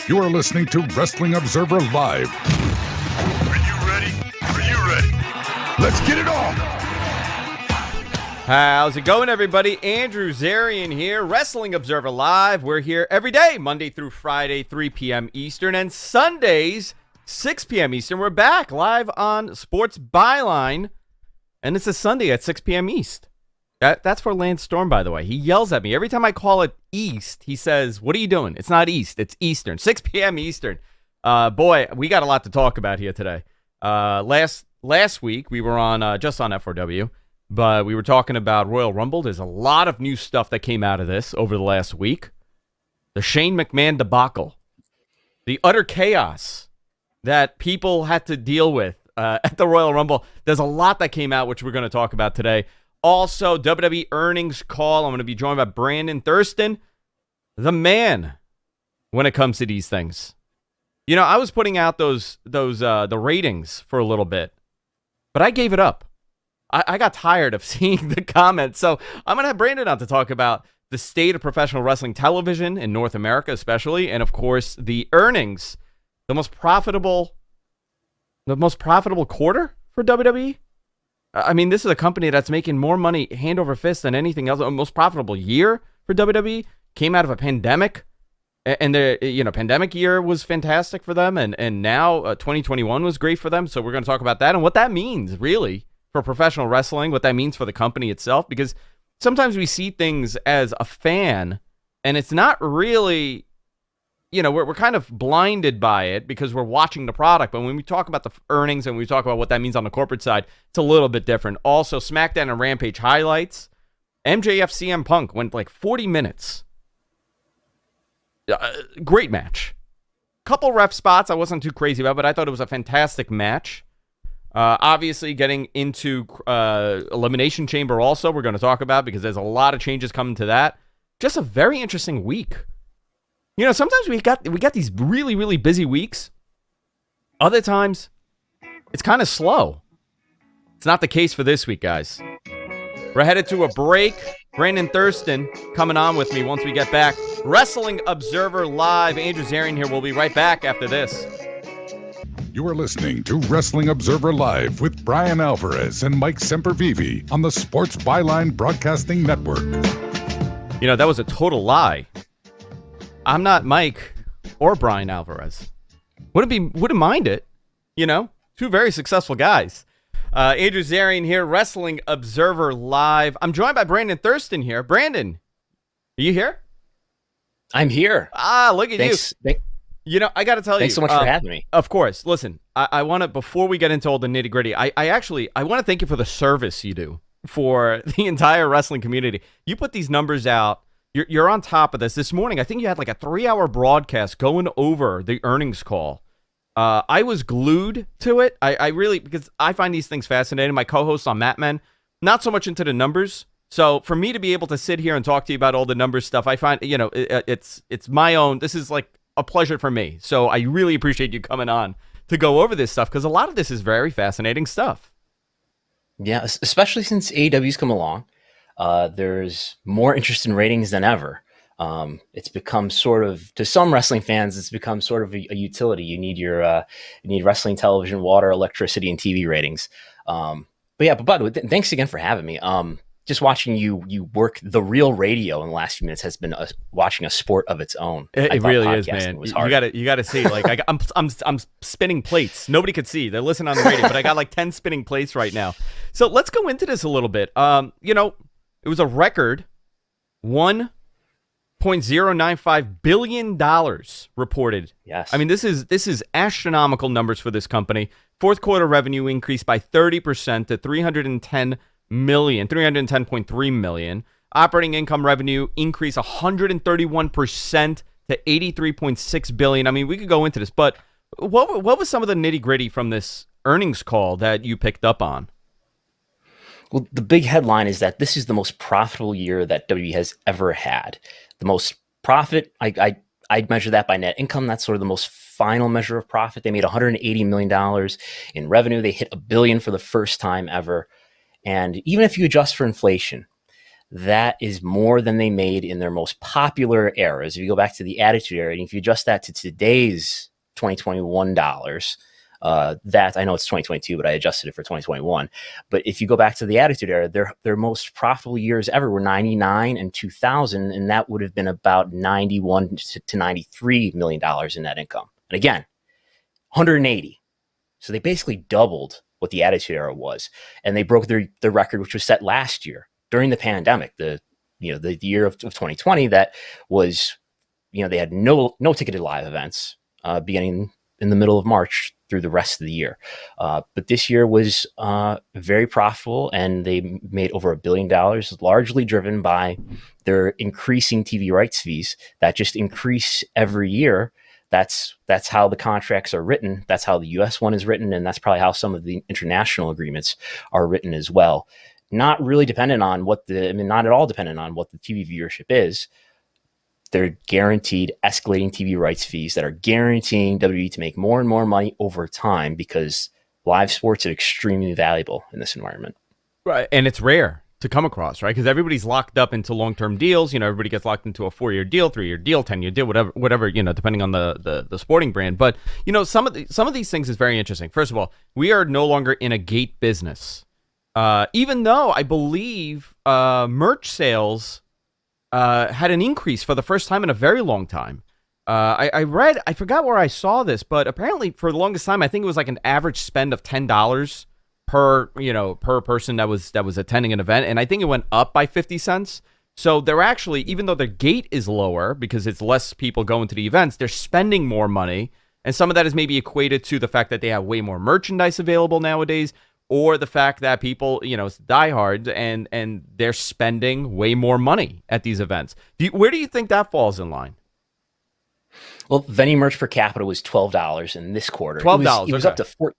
You are listening to Wrestling Observer Live. Are you ready? Are you ready? Let's get it on! How's it going, everybody? Andrew Zarian here, Wrestling Observer Live. We're here every day, Monday through Friday, 3 p.m. Eastern, and Sundays, 6 p.m. Eastern. We're back live on Sports Byline, and it's a Sunday at 6 p.m. East. That's for Lance Storm, by the way. He yells at me. Every time I call it East, he says, what are you doing? It's not East, it's Eastern. 6 p.m. Eastern. Boy, we got a lot to talk about here today. Last week, we were on just on F4W, but we were talking about Royal Rumble. There's a lot of new stuff that came out of this over the last week. The Shane McMahon debacle. The utter chaos that people had to deal with at the Royal Rumble. There's a lot that came out, which we're going to talk about today. Also, WWE earnings call. I'm going to be joined by Brandon Thurston, the man, when it comes to these things. You know, I was putting out the ratings for a little bit, but I gave it up. I got tired of seeing the comments, so I'm going to have Brandon on to talk about the state of professional wrestling television in North America, especially, and of course the earnings, the most profitable quarter for WWE. I mean, this is a company that's making more money hand over fist than anything else. The most profitable year for WWE came out of a pandemic, and the pandemic year was fantastic for them, and now 2021 was great for them. So we're going to talk about that and what that means really for professional wrestling, what that means for the company itself, because sometimes we see things as a fan, and it's not really. We're kind of blinded by it because we're watching the product. But when we talk about the earnings and we talk about what that means on the corporate side, it's a little bit different. Also, SmackDown and Rampage highlights. MJF CM Punk went like 40 minutes. Great match. Couple ref spots I wasn't too crazy about, but I thought it was a fantastic match. Obviously, getting into Elimination Chamber also, we're going to talk about because there's a lot of changes coming to that. Just a very interesting week. Sometimes we got these really, really busy weeks. Other times, it's kind of slow. It's not the case for this week, guys. We're headed to a break. Brandon Thurston coming on with me once we get back. Wrestling Observer Live. Andrew Zarian here. We'll be right back after this. You are listening to Wrestling Observer Live with Brian Alvarez and Mike Sempervive on the Sports Byline Broadcasting Network. That was a total lie. I'm not Mike or Brian Alvarez. Wouldn't mind it. Two very successful guys. Andrew Zarian here, Wrestling Observer Live. I'm joined by Brandon Thurston here. Brandon, are you here? I'm here. Look at you. I got to tell you. Thanks so much for having me. Of course. Listen, I want to, before we get into all the nitty gritty, I want to thank you for the service you do for the entire wrestling community. You put these numbers out. You're on top of this. This morning, I think you had like a 3-hour broadcast going over the earnings call. I was glued to it. I really, because I find these things fascinating. My co-host on Mat Men, not so much into the numbers. So for me to be able to sit here and talk to you about all the numbers stuff, I find, it's my own. This is like a pleasure for me. So I really appreciate you coming on to go over this stuff because a lot of this is very fascinating stuff. Yeah, especially since AEW's come along. There's more interest in ratings than ever. It's become sort of, to some wrestling fans, it's become sort of a utility. You need wrestling television, water, electricity, and TV ratings. But by the way, thanks again for having me. Just watching you work the real radio in the last few minutes has been watching a sport of its own. It really is, man. You got to see. Like I'm spinning plates. Nobody could see. They're listening on the radio, but I got like 10 spinning plates right now. So let's go into this a little bit. It was a record $1.095 billion reported. Yes. I mean, this is astronomical numbers for this company. Fourth quarter revenue increased by 30% to $310.3 million. Operating income revenue increased 131% to $83.6 billion. I mean, we could go into this, but what was some of the nitty gritty from this earnings call that you picked up on? Well, the big headline is that this is the most profitable year that WWE has ever had. The most profit, I'd measure that by net income. That's sort of the most final measure of profit. They made $180 million in revenue. They hit $1 billion for the first time ever. And even if you adjust for inflation, That is more than they made in their most popular eras. If you go back to the Attitude Era, and if you adjust that to today's 2021 dollars, that I know it's 2022, but I adjusted it for 2021. But if you go back to the Attitude Era, their most profitable years ever were 99 and 2000, and that would have been about 91 to 93 million dollars in net income. And again, 180. So they basically doubled what the Attitude Era was, and they broke their record, which was set last year during the pandemic, the year of 2020. That was, they had no ticketed live events beginning in the middle of March through the rest of the year. But this year was very profitable, and they made over $1 billion, largely driven by their increasing TV rights fees that just increase every year. That's how the contracts are written. That's how the US one is written. And that's probably how some of the international agreements are written as well. Not really dependent on not at all dependent on what the TV viewership is. They're guaranteed escalating TV rights fees that are guaranteeing WWE to make more and more money over time, because live sports are extremely valuable in this environment. Right. And it's rare to come across, right? Because everybody's locked up into long-term deals. Everybody gets locked into a 4-year deal, 3-year deal, 10-year deal, whatever, depending on the sporting brand. But, some of these things is very interesting. First of all, we are no longer in a gate business. Even though I believe merch sales had an increase for the first time in a very long time. I forgot where I saw this, but apparently for the longest time, I think it was like an average spend of $10 per person that was attending an event. And I think it went up by 50 cents. So they're actually, even though their gate is lower because it's less people going to the events, they're spending more money. And some of that is maybe equated to the fact that they have way more merchandise available nowadays, or the fact that people, diehard and they're spending way more money at these events. Where do you think that falls in line? Well, venue merch per capita was $12 in this quarter. $12. It was up to $14.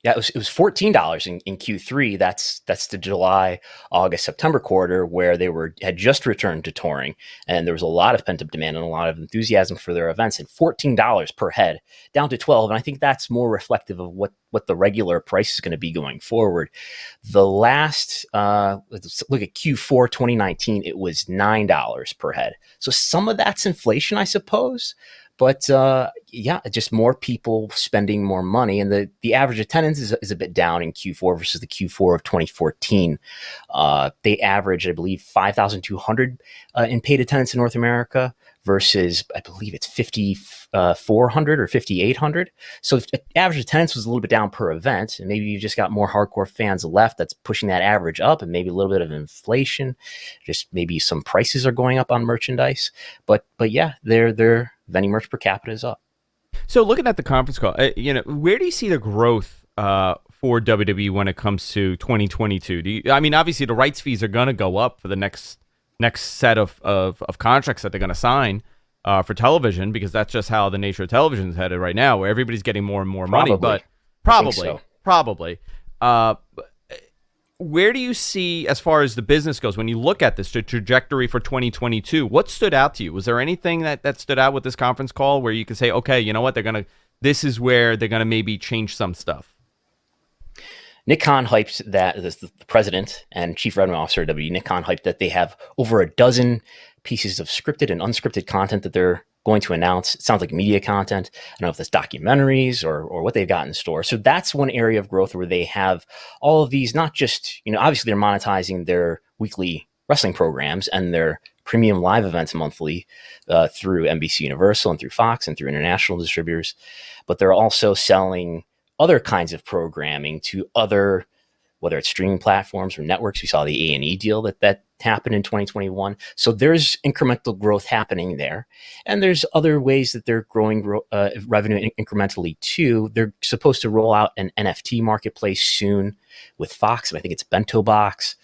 Yeah, it was $14 in Q3. That's the July, August, September quarter, where they had just returned to touring, and there was a lot of pent up demand and a lot of enthusiasm for their events. And $14 per head, down to $12, and I think that's more reflective of what the regular price is going to be going forward. The last let's look at Q4 2019, it was $9 per head. So some of that's inflation, I suppose. But just more people spending more money, and the average attendance is a bit down in Q4 versus the Q4 of 2014. They averaged, I believe, 5,200 in paid attendance in North America versus, I believe it's 5,400 or 5,800. So if average attendance was a little bit down per event, and maybe you just got more hardcore fans left, that's pushing that average up, and maybe a little bit of inflation. Just maybe some prices are going up on merchandise. But yeah, their venue merch per capita is up. So looking at the conference call, where do you see the growth for WWE when it comes to 2022? Obviously the rights fees are going to go up for the next set of contracts that they're going to sign for television, because that's just how the nature of television is headed right now, where everybody's getting more and more money. But probably. Where do you see, as far as the business goes, when you look at this, the trajectory for 2022, what stood out to you? Was there anything that stood out with this conference call where you could say, okay, you know what, this is where they're going to maybe change some stuff? Nick Khan hyped that, the president and chief revenue officer of WWE, Nick Khan hyped that they have over a dozen pieces of scripted and unscripted content that they're going to announce. It sounds like media content. I don't know if that's documentaries or what they've got in store. So that's one area of growth where they have all of these, not just, obviously they're monetizing their weekly wrestling programs and their premium live events monthly through NBC Universal and through Fox and through international distributors, but they're also selling other kinds of programming to other, whether it's streaming platforms or networks. We saw the A&E deal that happened in 2021. So there's incremental growth happening there. And there's other ways that they're growing revenue incrementally too. They're supposed to roll out an NFT marketplace soon with Fox, and I think it's Bento Box.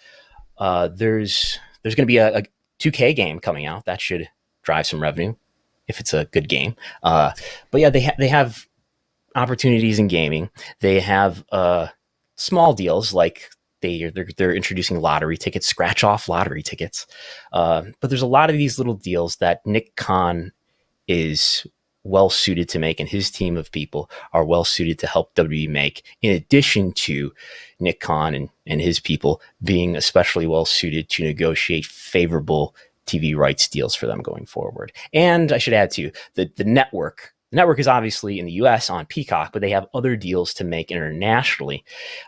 There's going to be a 2K game coming out that should drive some revenue if it's a good game. But yeah, they have opportunities in gaming. They have small deals like they're introducing lottery tickets, scratch off lottery tickets. But there's a lot of these little deals that Nick Khan is well suited to make, and his team of people are well suited to help WWE make, in addition to Nick Khan and his people being especially well suited to negotiate favorable TV rights deals for them going forward. And I should add too, the network. The network is obviously in the US on Peacock, but they have other deals to make internationally.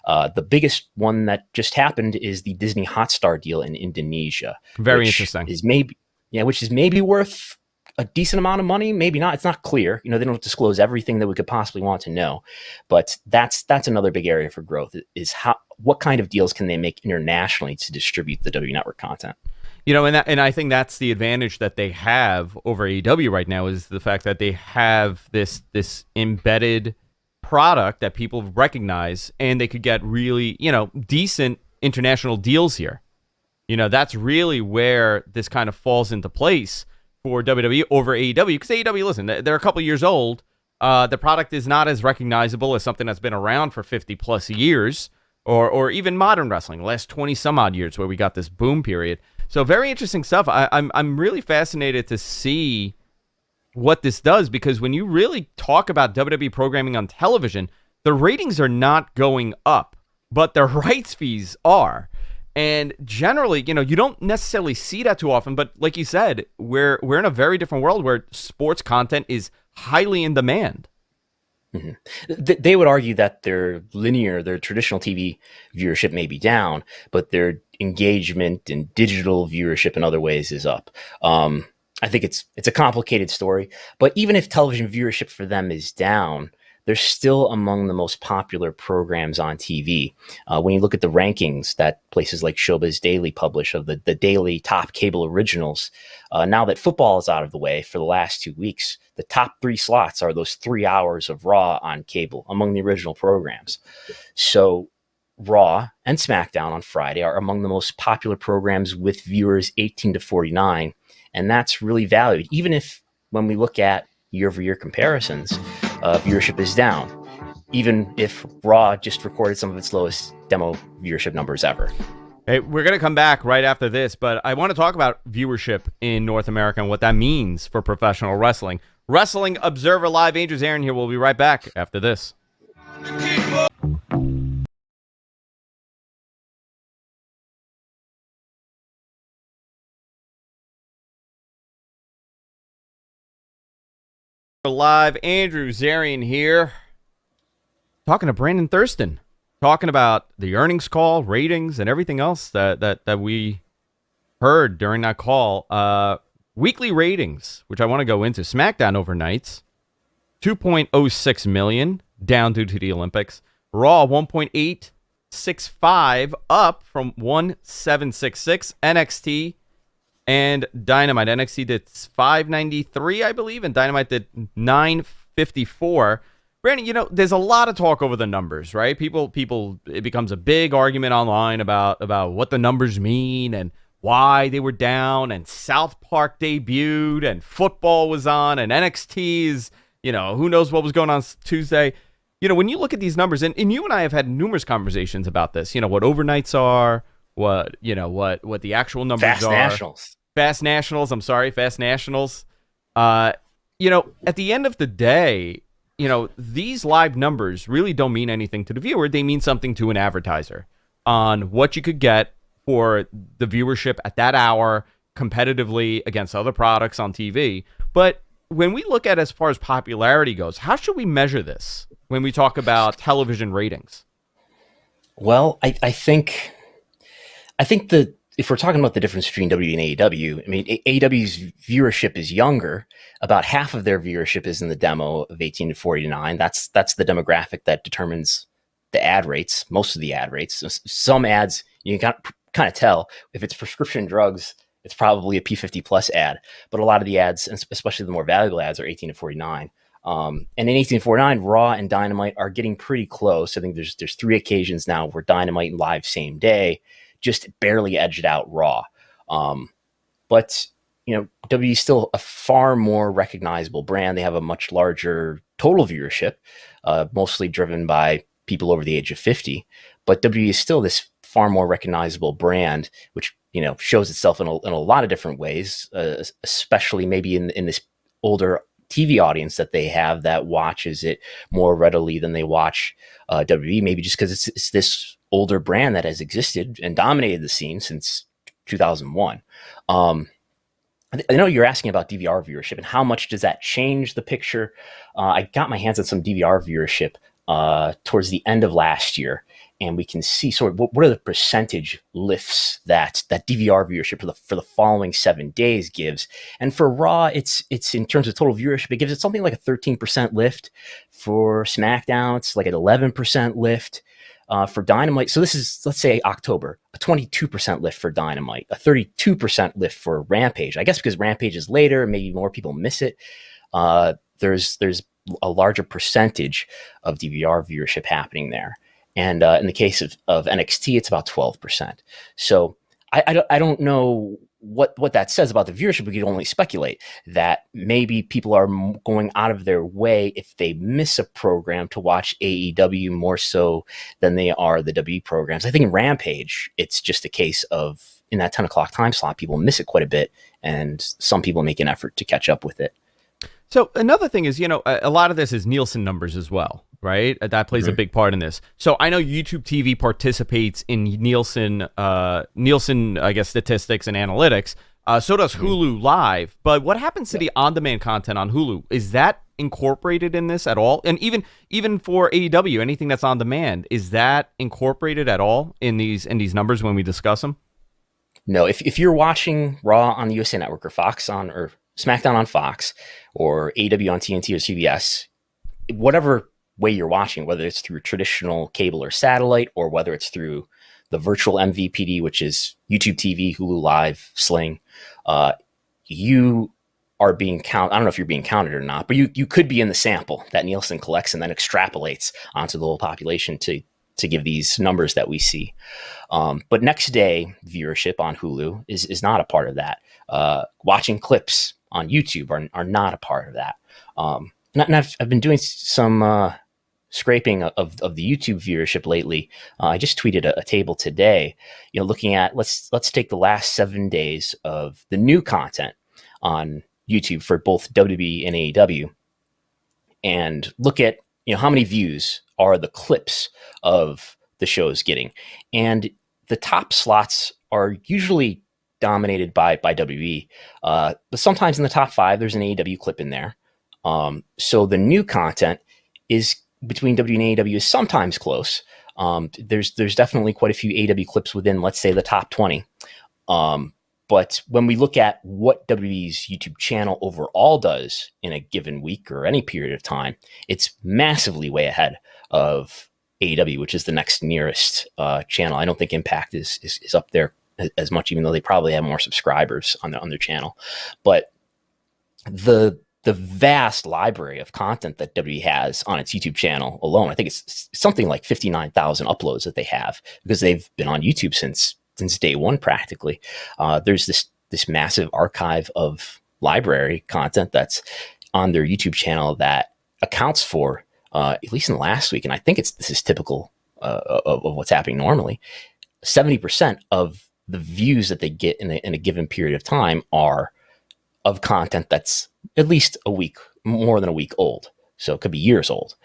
The biggest one that just happened is the Disney Hotstar deal in Indonesia. Very interesting. Which is maybe worth a decent amount of money, maybe not. It's not clear. They don't disclose everything that we could possibly want to know, but that's another big area for growth is what kind of deals can they make internationally to distribute the W Network content. And I think that's the advantage that they have over AEW right now is the fact that they have this embedded product that people recognize, and they could get really, decent international deals here. That's really where this kind of falls into place for WWE over AEW, because AEW, listen, they're a couple years old. The product is not as recognizable as something that's been around for 50 plus years, or even modern wrestling, the last 20 some odd years where we got this boom period. So very interesting stuff. I'm really fascinated to see what this does, because when you really talk about WWE programming on television, the ratings are not going up, but their rights fees are. And generally, you don't necessarily see that too often, but like you said, we're in a very different world where sports content is highly in demand. Mm-hmm. They would argue that their traditional TV viewership may be down, but their engagement and digital viewership in other ways is up. I think it's a complicated story, but even if television viewership for them is down, they're still among the most popular programs on TV. When you look at the rankings that places like Showbiz Daily publish of the daily top cable originals, now that football is out of the way for the last 2 weeks, the top 3 slots are those 3 hours of Raw on cable among the original programs. So Raw and SmackDown on Friday are among the most popular programs with viewers 18 to 49, and that's really valued, even if when we look at year-over-year comparisons, viewership is down, even if Raw just recorded some of its lowest demo viewership numbers ever. Hey, we're going to come back right after this, but I want to talk about viewership in North America and what that means for professional wrestling. Wrestling Observer Live, Andrew Zarian here. We'll be right back after this. Live, Andrew Zarian here, talking to Brandon Thurston, talking about the earnings call, ratings, and everything else that we heard during that call. Weekly ratings, which I want to go into. SmackDown overnights, 2.06 million, down due to the Olympics. Raw, 1.865, up from 1.766. NXT and Dynamite. NXT did 593, I believe, and Dynamite did 954. Brandon, there's a lot of talk over the numbers, right? People, it becomes a big argument online about what the numbers mean and why they were down, and South Park debuted, and football was on, and NXT is, who knows what was going on Tuesday. When you look at these numbers, and you and I have had numerous conversations about this, what overnights are, what the actual numbers Fast are. Fast Nationals. At the end of the day, these live numbers really don't mean anything to the viewer. They mean something to an advertiser on what you could get for the viewership at that hour competitively against other products on TV. But when we look at as far as popularity goes, how should we measure this when we talk about television ratings? Well, I think that if we're talking about the difference between WWE and AEW, I mean, AEW's viewership is younger. About half of their viewership is in the demo of 18 to 49. That's the demographic that determines the ad rates, most of the ad rates. Some ads, you can kind of tell if it's prescription drugs, it's probably a P50 plus ad. But a lot of the ads, especially the more valuable ads, are 18 to 49. And in 18 to 49, Raw and Dynamite are getting pretty close. I think there's 3 occasions now where Dynamite and Live same day just barely edged out Raw. But WWE is still a far more recognizable brand. They have a much larger total viewership, mostly driven by people over the age of 50. But WWE is still this far more recognizable brand, which shows itself in a lot of different ways, especially maybe in this older TV audience that they have that watches it more readily than they watch WWE, maybe just because it's this older brand that has existed and dominated the scene since 2001. I know you're asking about DVR viewership and how much does that change the picture. I got my hands on some DVR viewership towards the end of last year, and we can see sort of what are the percentage lifts that DVR viewership for the following 7 days gives. And for Raw, it's in terms of total viewership, it gives it something like a 13% lift. For SmackDown, it's like an 11% lift. For Dynamite, so this is, let's say, October, a 22% lift for Dynamite, a 32% lift for Rampage. I guess because Rampage is later, maybe more people miss it. There's a larger percentage of DVR viewership happening there. And in the case of NXT, it's about 12%. So I don't know what that says about the viewership. We could only speculate that maybe people are going out of their way if they miss a program to watch AEW more so than they are the WWE programs. I think in Rampage, it's just a case of in that 10 o'clock time slot, people miss it quite a bit, and some people make an effort to catch up with it. So another thing is, a lot of this is Nielsen numbers as well, right? That plays a big part in this. So I know YouTube TV participates in Nielsen, I guess, statistics and analytics. So does Hulu Live. But what happens to the on-demand content on Hulu? Is that incorporated in this at all? And even for AEW, anything that's on demand, is that incorporated at all in these numbers when we discuss them? No. If you're watching Raw on the USA Network or Fox or SmackDown on Fox or AEW on TNT or CBS, whatever way you're watching, whether it's through traditional cable or satellite, or whether it's through the virtual MVPD, which is YouTube TV, Hulu Live, Sling, you are being counted. I don't know if you're being counted or not, but you could be in the sample that Nielsen collects and then extrapolates onto the whole population to give these numbers that we see. But next day viewership on Hulu is not a part of that. Watching clips on YouTube are not a part of that. And I've been doing some scraping of the YouTube viewership lately. I just tweeted a table today, looking at let's take the last 7 days of the new content on YouTube for both WWE and AEW, and look at how many views are the clips of the shows getting. And the top slots are usually dominated by WWE, but sometimes in the top 5 there's an AEW clip in there. So the new content is between W and AEW is sometimes close. There's definitely quite a few AEW clips within, let's say, the top 20. But when we look at what WWE's YouTube channel overall does in a given week or any period of time, it's massively way ahead of AEW, which is the next nearest channel. I don't think Impact is up there as much, even though they probably have more subscribers on their channel. But the vast library of content that WWE has on its YouTube channel alone, I think it's something like 59,000 uploads that they have, because they've been on YouTube since day one practically. There's this massive archive of library content that's on their YouTube channel that accounts for, at least in the last week, and I think this is typical of what's happening normally, 70% of the views that they get in a given period of time are of content that's at least a week, more than a week old. So it could be years old.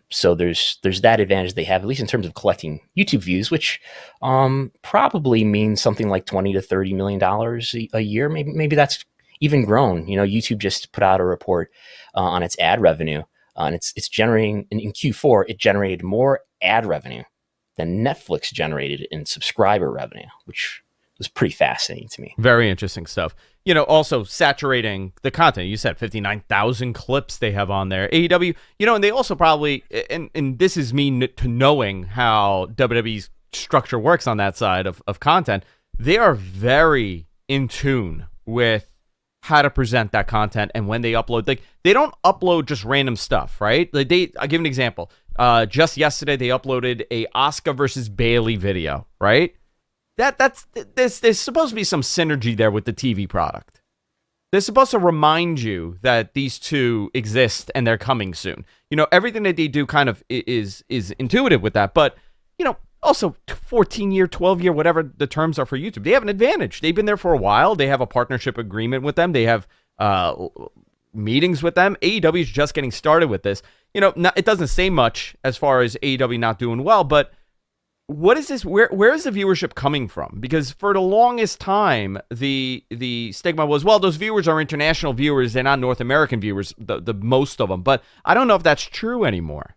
So there's that advantage they have, at least in terms of collecting YouTube views, which probably means something like $20 to $30 million a year. Maybe that's even grown. YouTube just put out a report on its ad revenue, and it's generating in Q4. It generated more ad revenue than Netflix generated in subscriber revenue, which was pretty fascinating to me. Very interesting stuff. Also saturating the content. You said 59,000 clips they have on there. AEW, and they also probably, and this is me to knowing how WWE's structure works on that side of content, they are very in tune with how to present that content and when they upload. Like, they don't upload just random stuff, right? I'll give an example. Just yesterday, they uploaded a Asuka versus Bayley video, right? There's supposed to be some synergy there with the TV product. They're supposed to remind you that these two exist and they're coming soon. Everything that they do kind of is intuitive with that. But, also 14-year, 12-year, whatever the terms are for YouTube, they have an advantage. They've been there for a while. They have a partnership agreement with them. They have meetings with them. AEW is just getting started with this. It doesn't say much as far as AEW not doing well, but what is this? Where is the viewership coming from? Because for the longest time, the stigma was, well, those viewers are international viewers. They're not North American viewers, the most of them. But I don't know if that's true anymore.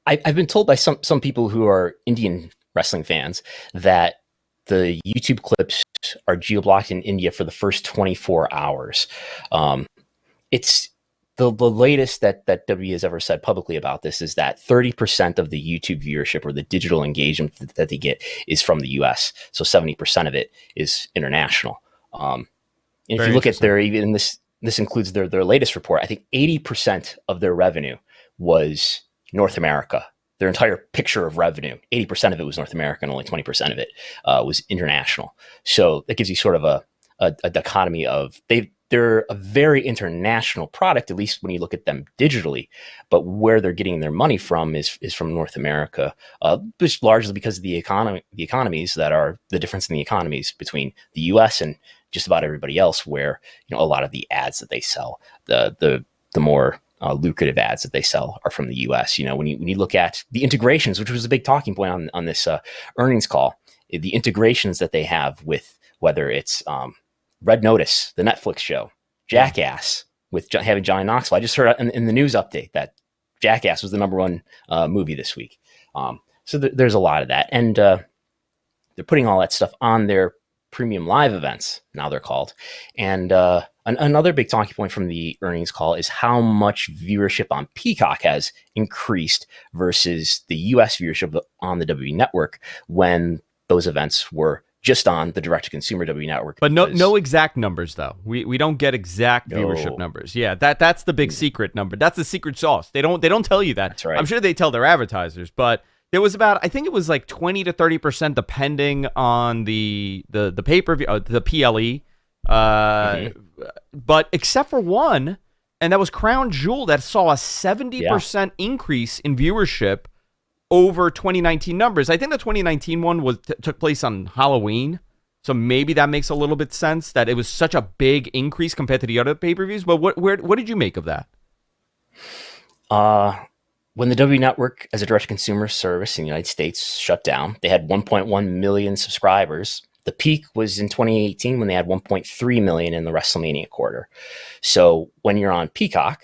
I've been told by some people who are Indian wrestling fans that the YouTube clips are geo-blocked in India for the first 24 hours. It's the latest that WWE has ever said publicly about this is that 30% of the YouTube viewership or the digital engagement that they get is from the US. So 70% of it is international. And if you look at even this includes their latest report, I think 80% of their revenue was North America. Their entire picture of revenue, 80% of it was North America and only 20% of it was international. So that gives you sort of a dichotomy of they're a very international product, at least when you look at them digitally, but where they're getting their money from is from North America, which largely because of the economies that are the difference in the economies between the US and just about everybody else, where a lot of the ads that they sell, the more lucrative ads that they sell are from the US. When you look at the integrations, which was a big talking point on this earnings call, the integrations that they have with whether it's Red Notice, the Netflix show, Jackass with having Johnny Knoxville. I just heard in the news update that Jackass was the #1 movie this week. So there's a lot of that. And they're putting all that stuff on their premium live events, now they're called. And another big talking point from the earnings call is how much viewership on Peacock has increased versus the US viewership on the WWE network when those events were just on the direct-to-consumer WWE network. But no exact numbers, though. We don't get exact viewership numbers. Yeah, that's the big secret number. That's the secret sauce. They don't tell you that. That's right. I'm sure they tell their advertisers, but there was about, I think it was like 20 to 30% depending on the pay-per-view, the PLE. But except for one, and that was Crown Jewel, that saw a 70% increase in viewership over 2019 numbers. I think the 2019 one took place on Halloween, so maybe that makes a little bit sense that it was such a big increase compared to the other pay-per-views. But what did you make of that? When the W Network as a direct-to-consumer service in the United States shut down, they had 1.1 million subscribers. The peak was in 2018 when they had 1.3 million in the Wrestlemania quarter. So when you're on Peacock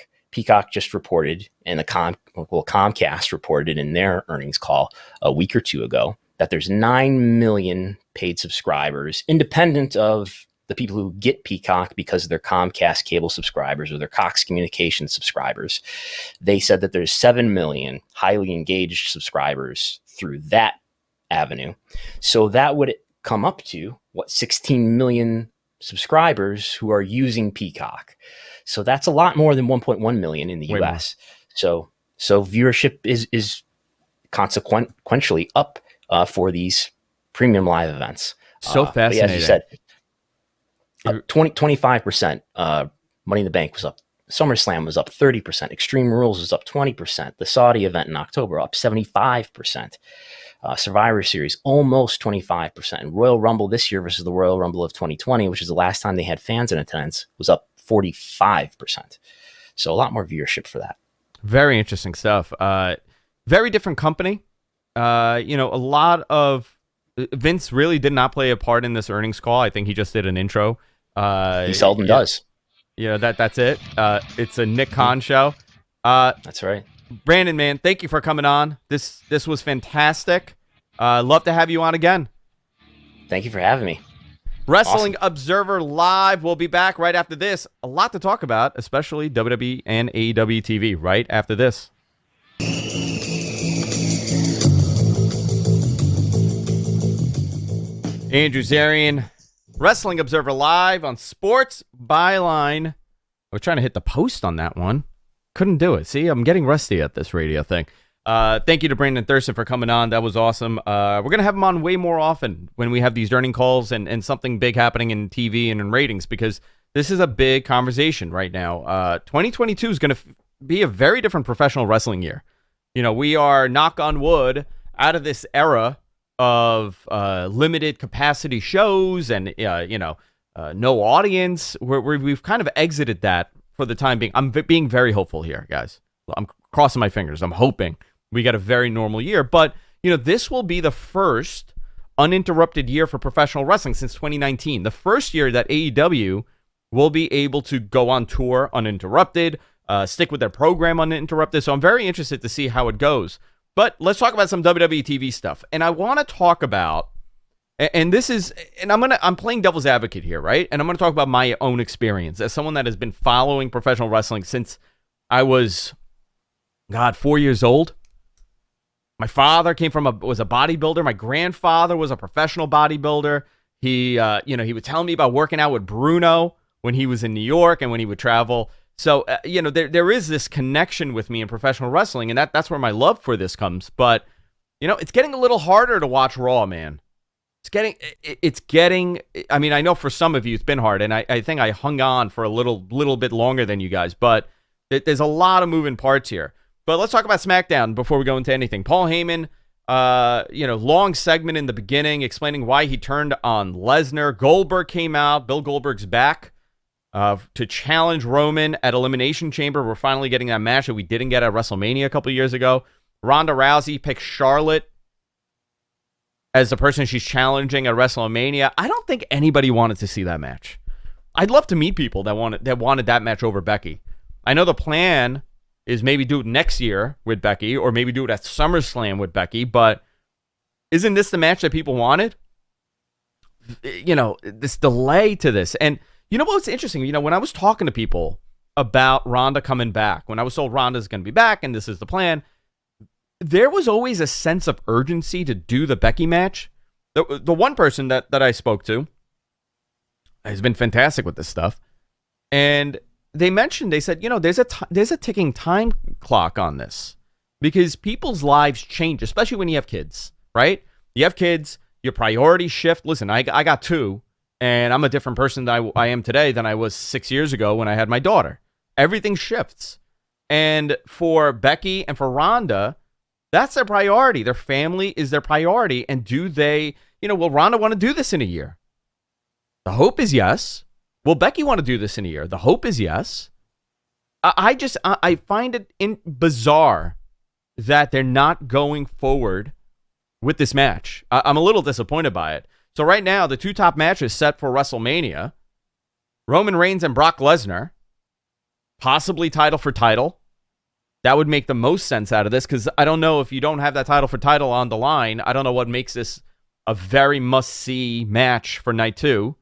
just reported, and Comcast reported in their earnings call a week or two ago, that there's 9 million paid subscribers, independent of the people who get Peacock because they're Comcast cable subscribers or they're Cox Communications subscribers. They said that there's 7 million highly engaged subscribers through that avenue. So that would come up to 16 million subscribers who are using Peacock. So that's a lot more than 1.1 million in the US. So viewership is consequentially up for these premium live events. So fascinating. As you said, 25%. Money in the Bank was up. SummerSlam was up 30%. Extreme Rules was up 20%. The Saudi event in October up 75%. Survivor Series almost 25%. And Royal Rumble this year versus the Royal Rumble of 2020, which is the last time they had fans in attendance, was up 45%. So a lot more viewership for that. Very interesting stuff. Very different company. A lot of Vince really did not play a part in this earnings call. I think he just did an intro. He seldom does. That's it. It's a Nick Khan show. That's right. Brandon, man, thank you for coming on. This was fantastic. Love to have you on again. Thank you for having me. Wrestling Observer Live. We'll be back right after this. A lot to talk about, especially WWE and AEW TV right after this. Andrew Zarian, Wrestling Observer Live on Sports Byline. I was trying to hit the post on that one. Couldn't do it. See, I'm getting rusty at this radio thing. Thank you to Brandon Thurston for coming on. That was awesome. We're going to have him on way more often when we have these earnings calls and something big happening in TV and in ratings, because this is a big conversation right now. 2022 is going to be a very different professional wrestling year. We are, knock on wood, out of this era of limited capacity shows and no audience. We've kind of exited that for the time being. I'm being very hopeful here, guys. I'm crossing my fingers. I'm hoping we get a very normal year. But, this will be the first uninterrupted year for professional wrestling since 2019. The first year that AEW will be able to go on tour uninterrupted, stick with their program uninterrupted. So I'm very interested to see how it goes. But let's talk about some WWE TV stuff. And I want to talk about, and I'm playing devil's advocate here, right? And I'm going to talk about my own experience as someone that has been following professional wrestling since I was, 4 years old. My father was a bodybuilder. My grandfather was a professional bodybuilder. He would tell me about working out with Bruno when he was in New York and when he would travel. So, there is this connection with me in professional wrestling, and that's where my love for this comes. But, it's getting a little harder to watch Raw, man. It's getting, I mean, I know for some of you it's been hard, and I think I hung on for a little bit longer than you guys, but there's a lot of moving parts here. But let's talk about SmackDown before we go into anything. Paul Heyman, long segment in the beginning explaining why he turned on Lesnar. Goldberg came out. Bill Goldberg's back to challenge Roman at Elimination Chamber. We're finally getting that match that we didn't get at WrestleMania a couple years ago. Ronda Rousey picked Charlotte as the person she's challenging at WrestleMania. I don't think anybody wanted to see that match. I'd love to meet people that wanted that match over Becky. I know the plan is maybe do it next year with Becky, or maybe do it at SummerSlam with Becky, but isn't this the match that people wanted? This delay to this. And you know what's interesting? When I was talking to people about Ronda coming back, when I was told Ronda's going to be back and this is the plan, there was always a sense of urgency to do the Becky match. The one person that I spoke to has been fantastic with this stuff, and they said, there's a ticking time clock on this because people's lives change, especially when you have kids, right? You have kids, your priorities shift. Listen, I got two, and I'm a different person than I am today than I was 6 years ago when I had my daughter. Everything shifts. And for Becky and for Ronda, that's their priority. Their family is their priority. And do they, will Ronda want to do this in a year? The hope is yes. Will Becky want to do this in a year? The hope is yes. I find it bizarre that they're not going forward with this match. I'm a little disappointed by it. So right now, the two top matches set for WrestleMania, Roman Reigns and Brock Lesnar, possibly title for title. That would make the most sense out of this, because I don't know if you don't have that title for title on the line. I don't know what makes this a very must-see match for night two.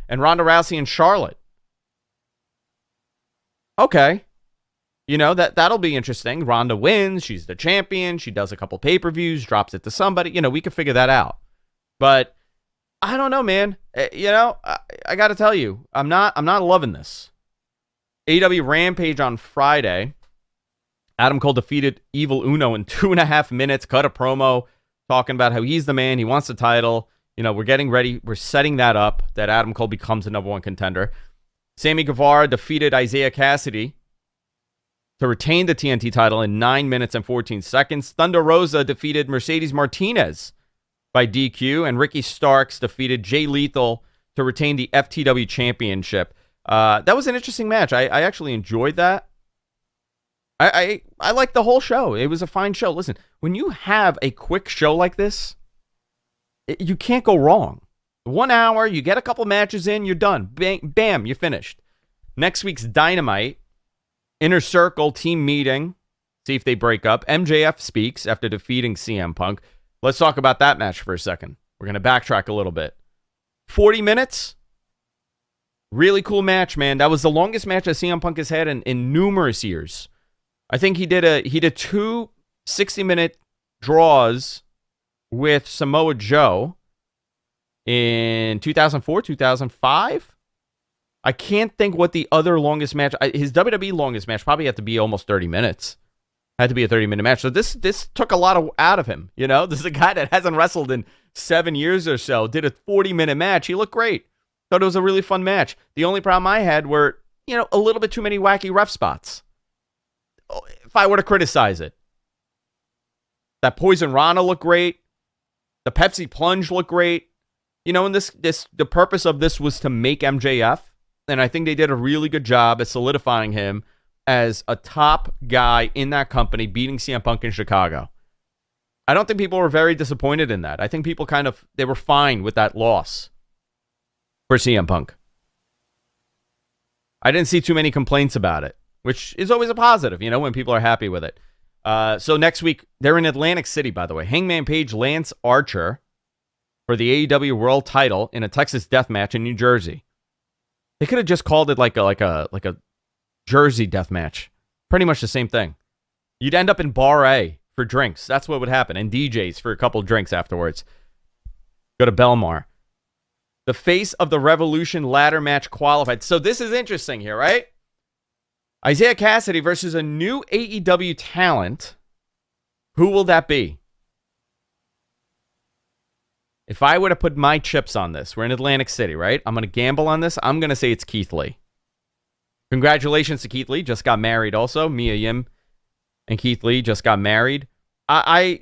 And Ronda Rousey and Charlotte. Okay. That'll be interesting. Ronda wins. She's the champion. She does a couple pay-per-views, drops it to somebody. We could figure that out. But I don't know, man. I got to tell you, I'm not loving this. AEW Rampage on Friday. Adam Cole defeated Evil Uno in 2.5 minutes, cut a promo talking about how he's the man. He wants the title. We're getting ready. We're setting that up, that Adam Cole becomes the number one contender. Sammy Guevara defeated Isaiah Cassidy to retain the TNT title in 9 minutes and 14 seconds. Thunder Rosa defeated Mercedes Martinez by DQ, and Ricky Starks defeated Jay Lethal to retain the FTW championship. That was an interesting match. I actually enjoyed that. I liked the whole show. It was a fine show. Listen, when you have a quick show like this, you can't go wrong. 1 hour, you get a couple matches in, you're done. Bang, bam, you're finished. Next week's Dynamite, Inner Circle team meeting. See if they break up. MJF speaks after defeating CM Punk. Let's talk about that match for a second. We're going to backtrack a little bit. 40 minutes. Really cool match, man. That was the longest match that CM Punk has had in numerous years. I think he did two 60-minute draws with Samoa Joe in 2004, 2005. I can't think what the other longest match. His WWE longest match probably had to be almost 30 minutes. Had to be a 30-minute match. So this took a lot out of him. This is a guy that hasn't wrestled in 7 years or so. Did a 40-minute match. He looked great. Thought it was a really fun match. The only problem I had were, a little bit too many wacky ref spots. If I were to criticize it. That Poison Rana looked great. The Pepsi Plunge looked great. And the purpose of this was to make MJF And I think they did a really good job at solidifying him as a top guy in that company, beating CM Punk in Chicago. I don't think people were very disappointed in that. I think people they were fine with that loss for CM Punk. I didn't see too many complaints about it, which is always a positive, when people are happy with it. So next week, they're in Atlantic City, by the way. Hangman Page, Lance Archer for the AEW World Title in a Texas death match in New Jersey. They could have just called it like a Jersey death match. Pretty much the same thing. You'd end up in Bar A for drinks. That's what would happen. And DJs for a couple drinks afterwards. Go to Belmar. The Face of the Revolution ladder match qualified. So this is interesting here, right? Isaiah Cassidy versus a new AEW talent. Who will that be? If I were to put my chips on this, we're in Atlantic City, right? I'm going to gamble on this. I'm going to say it's Keith Lee. Congratulations to Keith Lee. Just got married also. Mia Yim and Keith Lee just got married. I'm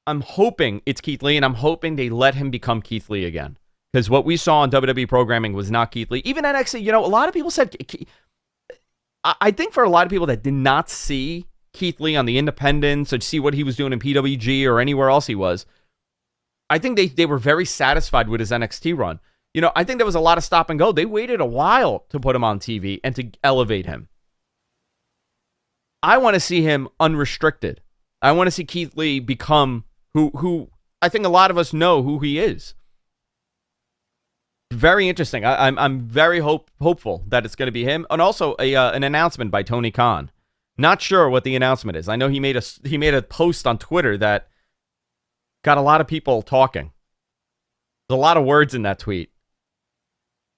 hoping it's Keith Lee, and I'm hoping they let him become Keith Lee again. Because what we saw on WWE programming was not Keith Lee. Even NXT, a lot of people said... I think for a lot of people that did not see Keith Lee on the independents or see what he was doing in PWG or anywhere else he was, I think they were very satisfied with his NXT run. I think there was a lot of stop and go. They waited a while to put him on TV and to elevate him. I want to see him unrestricted. I want to see Keith Lee become who I think a lot of us know who he is. Very interesting. I'm very hopeful that it's going to be him. And also an announcement by Tony Khan. Not sure what the announcement is. I know he made a post on Twitter that got a lot of people talking. There's a lot of words in that tweet.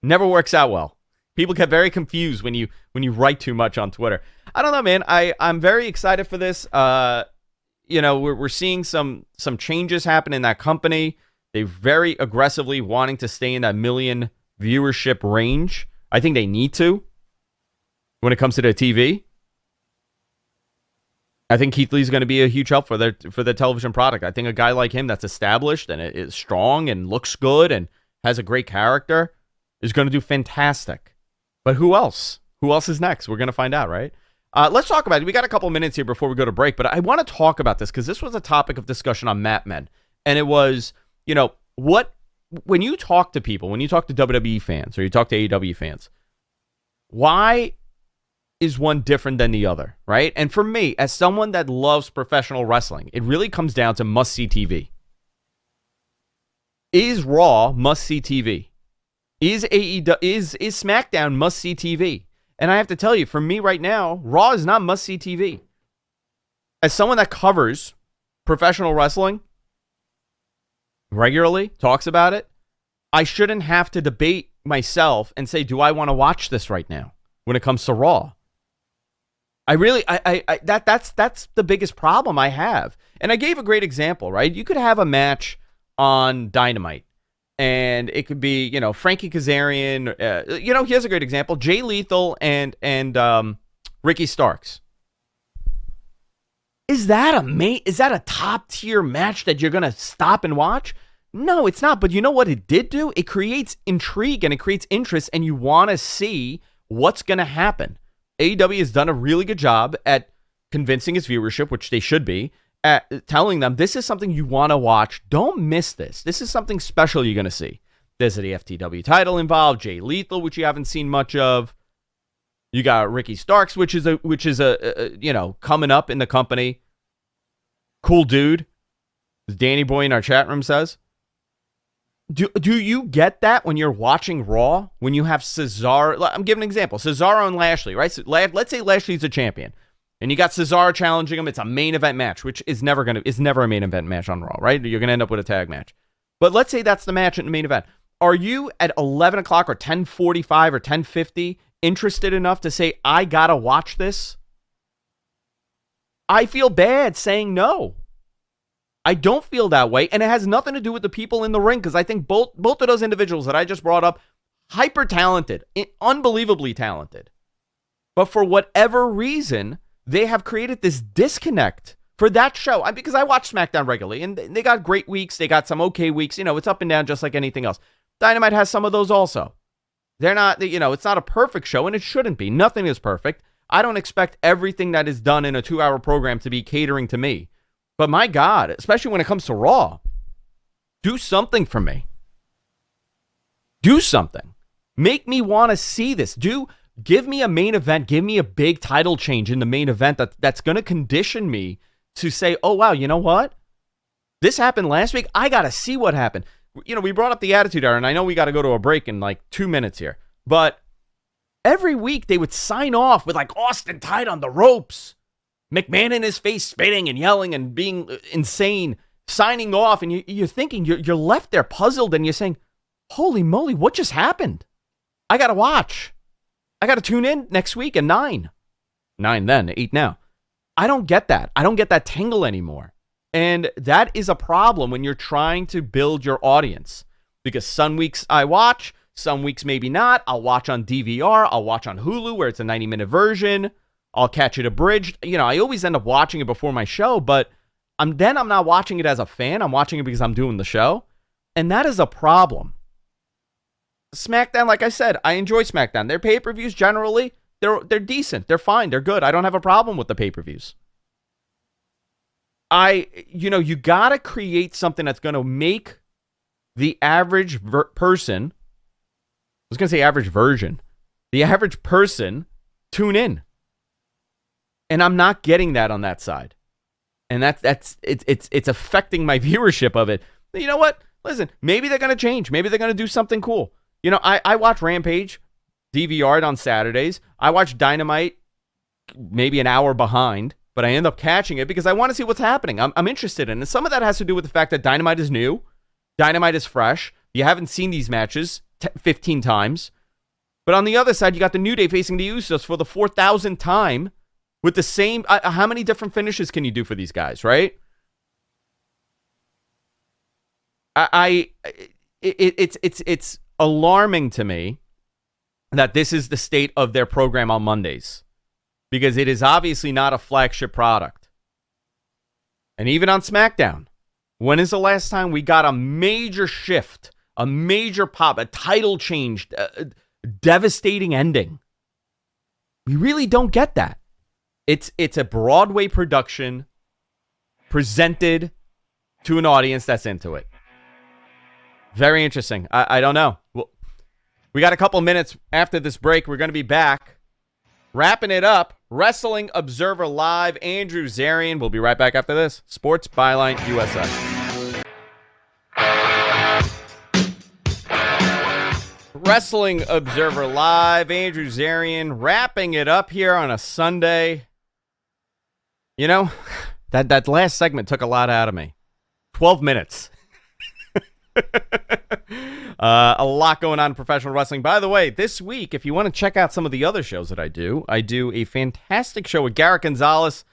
Never works out well. People get very confused when you write too much on Twitter. I don't know, man. I'm very excited for this. We're seeing some changes happen in that company. They're very aggressively wanting to stay in that million viewership range. I think they need to when it comes to their TV. I think Keith Lee's going to be a huge help for their television product. I think a guy like him that's established and is strong and looks good and has a great character is going to do fantastic. But who else? Who else is next? We're going to find out, right? Let's talk about it. We got a couple minutes here before we go to break, but I want to talk about this because this was a topic of discussion on Mat Men. And it was, when you talk to people, when you talk to WWE fans or you talk to AEW fans, why is one different than the other, right? And for me, as someone that loves professional wrestling, it really comes down to must-see TV. Is Raw must-see TV? Is SmackDown must-see TV? And I have to tell you, for me right now, Raw is not must-see TV. As someone that covers professional wrestling regularly, talks about it, I shouldn't have to debate myself and say, do I want to watch this right now when it comes to Raw? That's the biggest problem I have. And I gave a great example, right? You could have a match on Dynamite, and it could be, Frankie Kazarian. Here's a great example: Jay Lethal and Ricky Starks. Is that a top tier match that you're gonna stop and watch? No, it's not. But you know what it did do? It creates intrigue and it creates interest, and you want to see what's gonna happen. AEW has done a really good job at convincing its viewership, which they should be, at telling them this is something you want to watch. Don't miss this. This is something special you're going to see. There's the FTW title involved, Jay Lethal, which you haven't seen much of. You got Ricky Starks, which is a coming up in the company. Cool dude, as Danny Boy in our chat room says. Do you get that when you're watching Raw? When you have Cesaro, I'm giving an example. Cesaro and Lashley, right? So let's say Lashley's a champion, and you got Cesaro challenging him. It's a main event match, which is never a main event match on Raw, right? You're gonna end up with a tag match. But let's say that's the match in the main event. Are you at 11 o'clock or 10:45 or 10:50 interested enough to say, I gotta watch this? I feel bad saying no. I don't feel that way, and it has nothing to do with the people in the ring, because I think both of those individuals that I just brought up, hyper talented, unbelievably talented. But for whatever reason, they have created this disconnect for that show. Because I watch SmackDown regularly, and they got great weeks, they got some okay weeks. It's up and down just like anything else. Dynamite has some of those also. They're not, it's not a perfect show, and it shouldn't be. Nothing is perfect. I don't expect everything that is done in a 2-hour program to be catering to me. But my God, especially when it comes to Raw, do something for me. Do something. Make me want to see this. Give me a main event. Give me a big title change in the main event that's going to condition me to say, oh, wow, you know what? This happened last week. I got to see what happened. We brought up the Attitude Era, and I know we got to go to a break in like 2 minutes here. But every week they would sign off with like Austin tied on the ropes. McMahon in his face spitting and yelling and being insane, signing off. And you're thinking, you're left there puzzled, and you're saying, holy moly, what just happened? I got to watch. I got to tune in next week at 9. 9 then, 8 now. I don't get that. I don't get that tingle anymore. And that is a problem when you're trying to build your audience. Because some weeks I watch, some weeks maybe not. I'll watch on DVR. I'll watch on Hulu where it's a 90-minute version. I'll catch it abridged. I always end up watching it before my show, but I'm not watching it as a fan. I'm watching it because I'm doing the show. And that is a problem. SmackDown, like I said, I enjoy SmackDown. Their pay-per-views generally, they're decent. They're fine. They're good. I don't have a problem with the pay-per-views. You got to create something that's going to make the average person, I was going to say average version, the average person tune in. And I'm not getting that on that side. And it's affecting my viewership of it. You know what? Listen, maybe they're going to change. Maybe they're going to do something cool. I watch Rampage, DVR'd on Saturdays. I watch Dynamite maybe an hour behind, but I end up catching it because I want to see what's happening. I'm interested in it. And some of that has to do with the fact that Dynamite is new. Dynamite is fresh. You haven't seen these matches 15 times. But on the other side, you got the New Day facing the Usos for the 4,000th time with the same... how many different finishes can you do for these guys, right? It's alarming to me that this is the state of their program on Mondays, because it is obviously not a flagship product. And even on SmackDown, when is the last time we got a major shift, a major pop, a title change, a devastating ending? We really don't get that. It's a Broadway production presented to an audience that's into it. Very interesting. I don't know. Well, we got a couple minutes after this break. We're going to be back. Wrapping it up. Wrestling Observer Live. Andrew Zarian. We'll be right back after this. Sports Byline USA. Wrestling Observer Live. Andrew Zarian. Wrapping it up here on a Sunday. That last segment took a lot out of me. 12 minutes. A lot going on in professional wrestling. By the way, this week, if you want to check out some of the other shows that I do a fantastic show with Garrett Gonzalez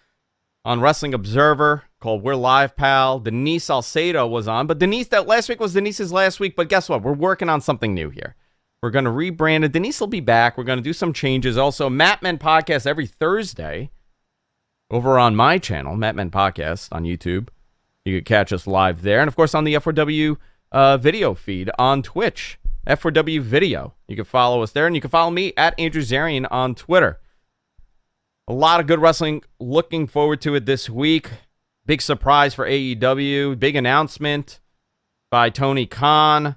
on Wrestling Observer called We're Live, Pal. Denise Salcedo was on, but that last week was Denise's last week, but guess what? We're working on something new here. We're going to rebrand it. Denise will be back. We're going to do some changes. Also, Matt Men Podcast every Thursday over on my channel, Matt Men Podcast on YouTube. You can catch us live there. And, of course, on the F4W video feed on Twitch, F4W Video. You can follow us there, and you can follow me at Andrew Zarian on Twitter. A lot of good wrestling. Looking forward to it this week. Big surprise for AEW. Big announcement by Tony Khan.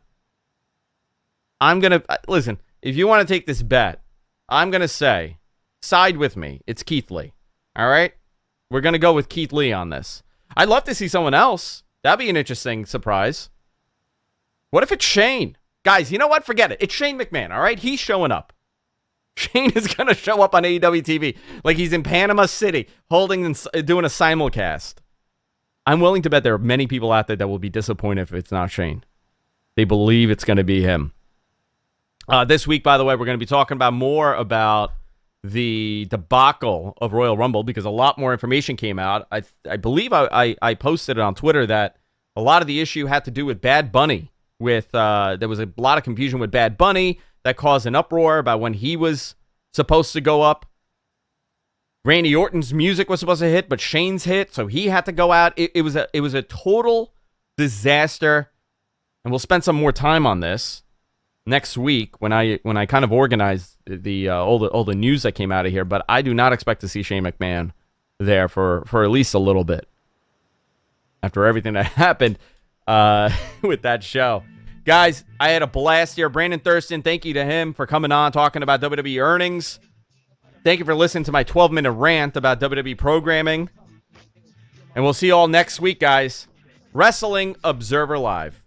I'm going to... Listen, if you want to take this bet, I'm going to say, side with me. It's Keith Lee. All right? We're going to go with Keith Lee on this. I'd love to see someone else. That'd be an interesting surprise. What if it's Shane? Guys, you know what? Forget it. It's Shane McMahon, all right? He's showing up. Shane is going to show up on AEW TV like he's in Panama City doing a simulcast. I'm willing to bet there are many people out there that will be disappointed if it's not Shane. They believe it's going to be him. This week, by the way, we're going to be talking more about the debacle of Royal Rumble because a lot more information came out. I believe I posted it on Twitter that a lot of the issue had to do with Bad Bunny. There was a lot of confusion with Bad Bunny that caused an uproar about when he was supposed to go up. Randy Orton's music was supposed to hit, but Shane's hit, so he had to go out. It was a total disaster, and we'll spend some more time on this. next week when I kind of organized the all the news that came out of here. But I do not expect to see Shane McMahon there for at least a little bit after everything that happened with that show. Guys, I had a blast here. Brandon Thurston, thank you to him for coming on, talking about WWE earnings. Thank you for listening to my 12-minute rant about WWE programming. And we'll see you all next week, guys. Wrestling Observer Live.